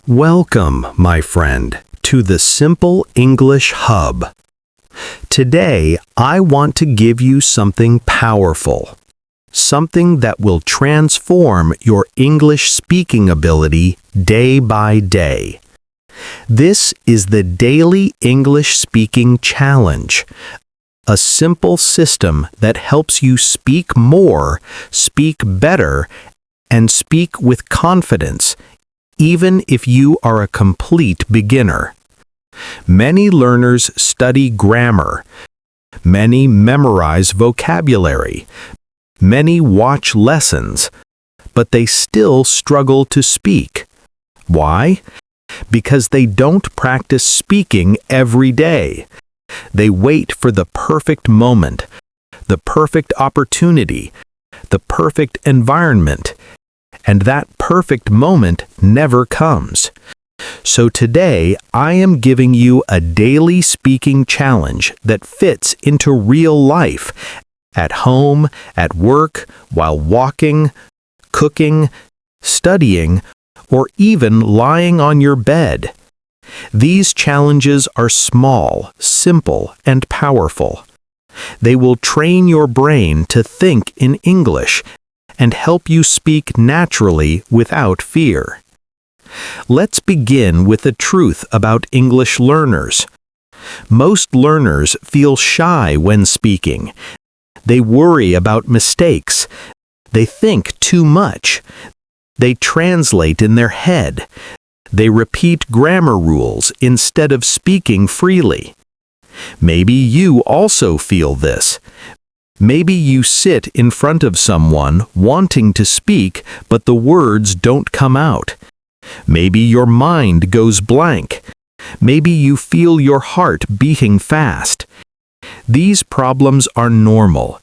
Welcome, my friend, to the Simple English Hub. Today, I want to give you something powerful, something that will transform your English speaking ability day by day. This is the Daily English Speaking Challenge, a simple system that helps you speak more, speak better, and speak with confidence, even if you are a complete beginner. Many learners study grammar. Many memorize vocabulary. Many watch lessons, but they still struggle to speak. Why? Because they don't practice speaking every day. They wait for the perfect moment, the perfect opportunity, the perfect environment, and that perfect moment never comes. So today, I am giving you a daily speaking challenge that fits into real life, at home, at work, while walking, cooking, studying, or even lying on your bed. These challenges are small, simple, and powerful. They will train your brain to think in English and help you speak naturally without fear. Let's begin with the truth about English learners. Most learners feel shy when speaking. They worry about mistakes. They think too much. They translate in their head. They repeat grammar rules instead of speaking freely. Maybe you also feel this. Maybe you sit in front of someone wanting to speak, but the words don't come out. Maybe your mind goes blank. Maybe you feel your heart beating fast. These problems are normal.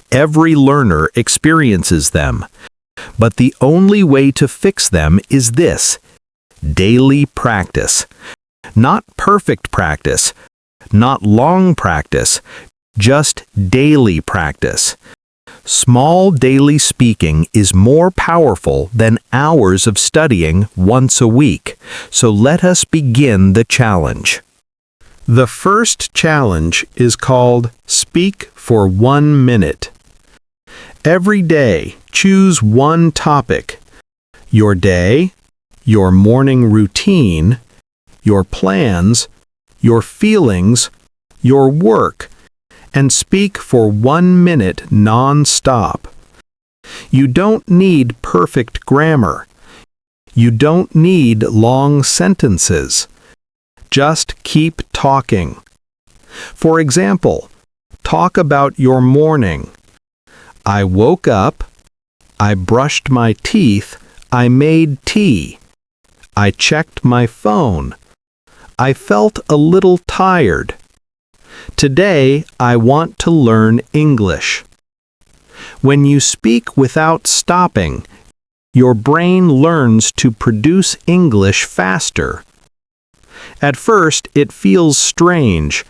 Every learner experiences them. But the only way to fix them is this: daily practice. Not perfect practice, not long practice, just daily practice. Small daily speaking is more powerful than hours of studying once a week, so let us begin the challenge. The first challenge is called Speak for 1 minute. Every day, choose one topic: your day, your morning routine, your plans, your feelings, your work, and speak for 1 minute non-stop. You don't need perfect grammar. You don't need long sentences. Just keep talking. For example, talk about your morning. I woke up. I brushed my teeth. I made tea. I checked my phone. I felt a little tired. Today, I want to learn English. When you speak without stopping, your brain learns to produce English faster. At first, it feels strange,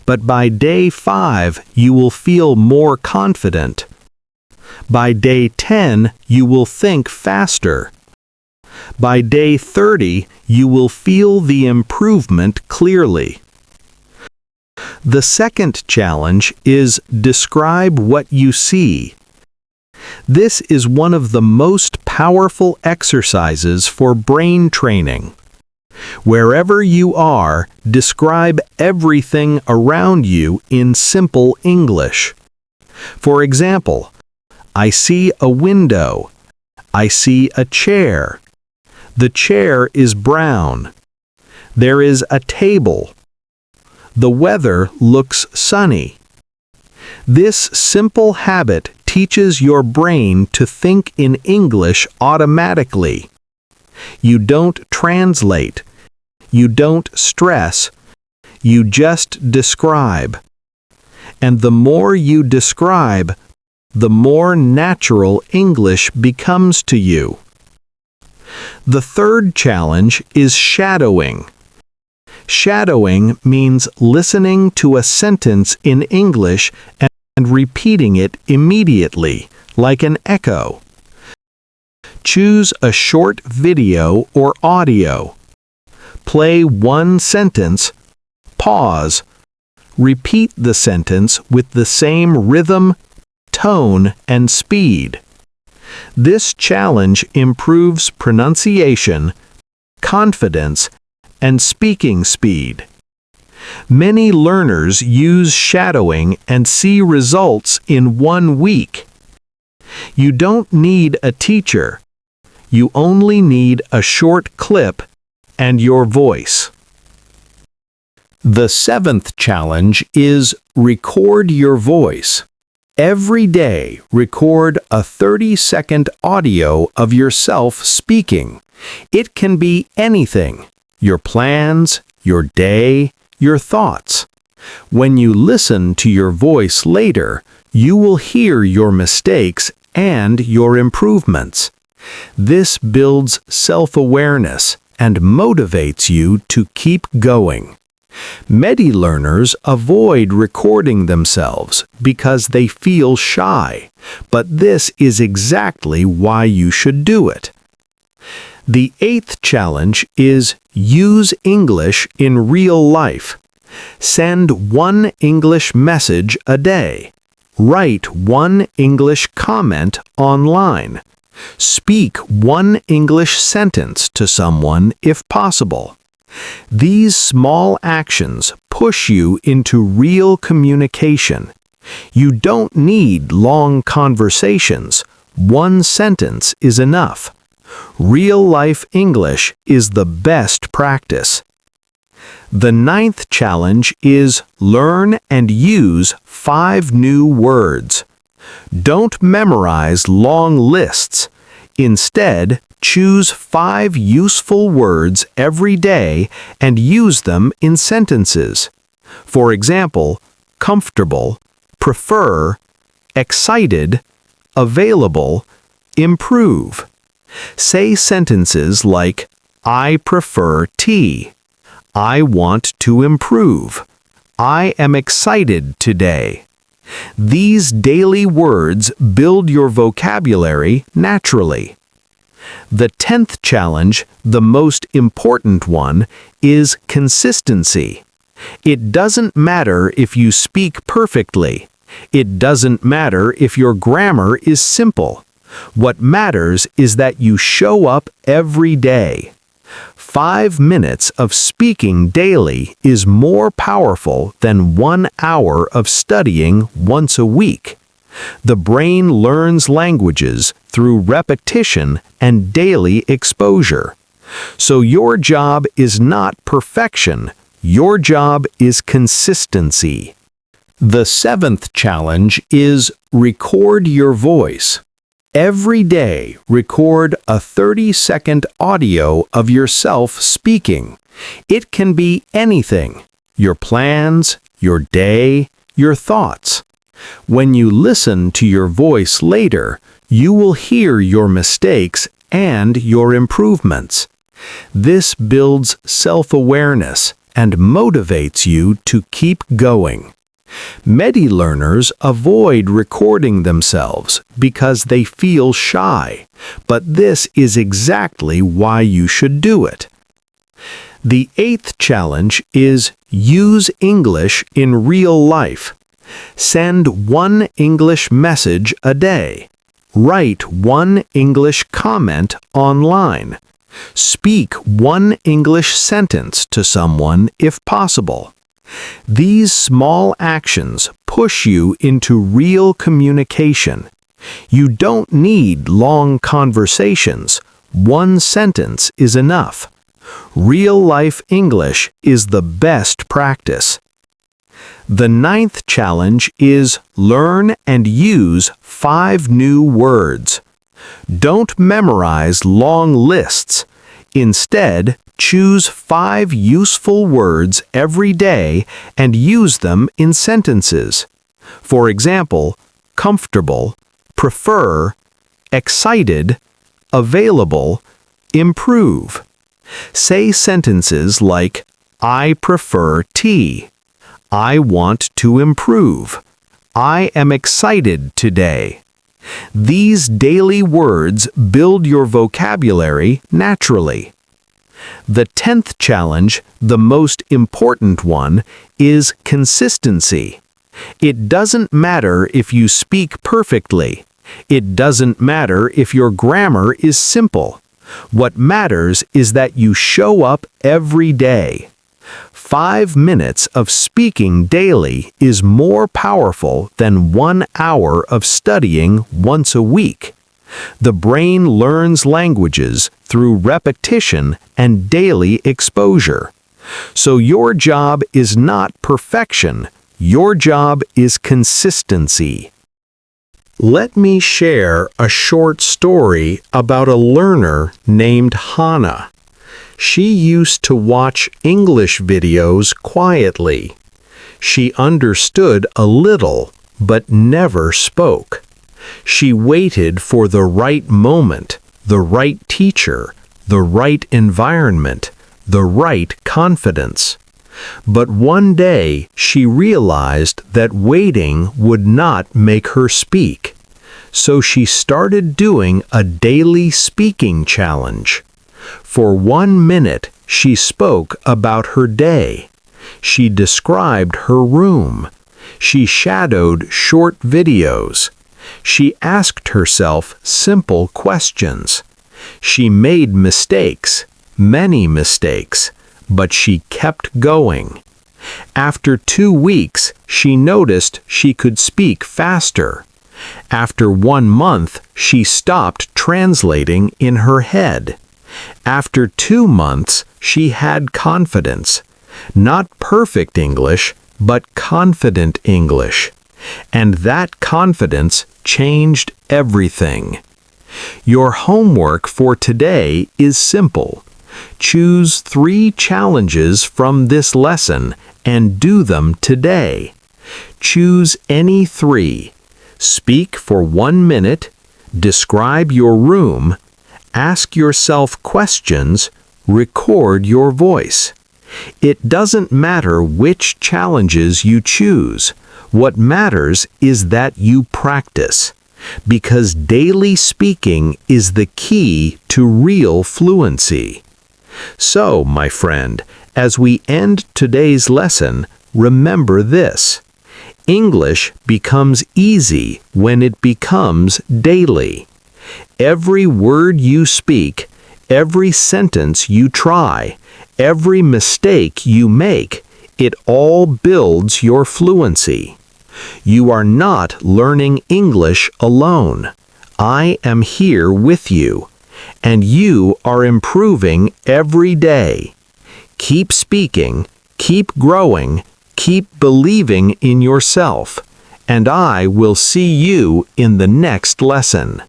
but by day 5, you will feel more confident. By day 10, you will think faster. By day 30, you will feel the improvement clearly. The second challenge is describe what you see. This is one of the most powerful exercises for brain training. Wherever you are, describe everything around you in simple English. For example, I see a window. I see a chair. The chair is brown. There is a table. The weather looks sunny. This simple habit teaches your brain to think in English automatically. You don't translate. You don't stress. You just describe. And the more you describe, the more natural English becomes to you. The third challenge is shadowing. Shadowing means listening to a sentence in English and repeating it immediately, like an echo. choose a short video or audio. Play one sentence, pause, repeat the sentence with the same rhythm, tone, and speed. This challenge improves pronunciation, confidence, and speaking speed. Many learners use shadowing and see results in 1 week. You don't need a teacher. You only need a short clip and your voice. The 7th challenge is record your voice. Every day, record a 30-second audio of yourself speaking. It can be anything: your plans, your day, your thoughts. When you listen to your voice later, you will hear your mistakes and your improvements. This builds self-awareness and motivates you to keep going. Many learners avoid recording themselves because they feel shy, but this is exactly why you should do it. The 8th challenge is use English in real life. Send one English message a day. Write one English comment online. Speak one English sentence to someone if possible. These small actions push you into real communication. You don't need long conversations. One sentence is enough. Real-life English is the best practice. The 9th challenge is learn and use 5 new words. Don't memorize long lists. Instead, choose 5 useful words every day and use them in sentences. For example, comfortable, prefer, excited, available, improve. Say sentences like, I prefer tea. I want to improve. I am excited today. These daily words build your vocabulary naturally. The 10th challenge, the most important one, is consistency. It doesn't matter if you speak perfectly. It doesn't matter if your grammar is simple. What matters is that you show up every day. 5 minutes of speaking daily is more powerful than 1 hour of studying once a week. The brain learns languages through repetition and daily exposure. So your job is not perfection. Your job is consistency. The 7th challenge is record your voice. Every day, record a 30-second audio of yourself speaking. It can be anything: your plans, your day, your thoughts. When you listen to your voice later, you will hear your mistakes and your improvements. This builds self-awareness and motivates you to keep going. Many learners avoid recording themselves because they feel shy, but this is exactly why you should do it. The 8th challenge is use English in real life. Send one English message a day. Write one English comment online. Speak one English sentence to someone if possible. These small actions push you into real communication. You don't need long conversations. One sentence is enough. Real-life English is the best practice. The 9th challenge is learn and use 5 new words. Don't memorize long lists. Instead, choose 5 useful words every day and use them in sentences. For example, comfortable, prefer, excited, available, improve. Say sentences like, I prefer tea. I want to improve. I am excited today. These daily words build your vocabulary naturally. The 10th challenge, the most important one, is consistency. It doesn't matter if you speak perfectly. It doesn't matter if your grammar is simple. What matters is that you show up every day. 5 minutes of speaking daily is more powerful than 1 hour of studying once a week. The brain learns languages through repetition and daily exposure. So your job is not perfection. Your job is consistency. Let me share a short story about a learner named Hannah. She used to watch English videos quietly. She understood a little, but never spoke. She waited for the right moment, the right teacher, the right environment, the right confidence. But one day she realized that waiting would not make her speak. So she started doing a daily speaking challenge. For 1 minute she spoke about her day. She described her room. She shadowed short videos. She asked herself simple questions. She made mistakes, many mistakes, but she kept going. After 2 weeks, she noticed she could speak faster. After 1 month, she stopped translating in her head. After 2 months, she had confidence. Not perfect English, but confident English. And that confidence changed everything. Your homework for today is simple. Choose 3 challenges from this lesson and do them today. Choose any 3. Speak for 1 minute, describe your room, ask yourself questions, record your voice. It doesn't matter which challenges you choose. What matters is that you practice, because daily speaking is the key to real fluency. So, my friend, as we end today's lesson, remember this. English becomes easy when it becomes daily. Every word you speak, every sentence you try, every mistake you make, it all builds your fluency. You are not learning English alone. I am here with you, and you are improving every day. Keep speaking, keep growing, keep believing in yourself, and I will see you in the next lesson.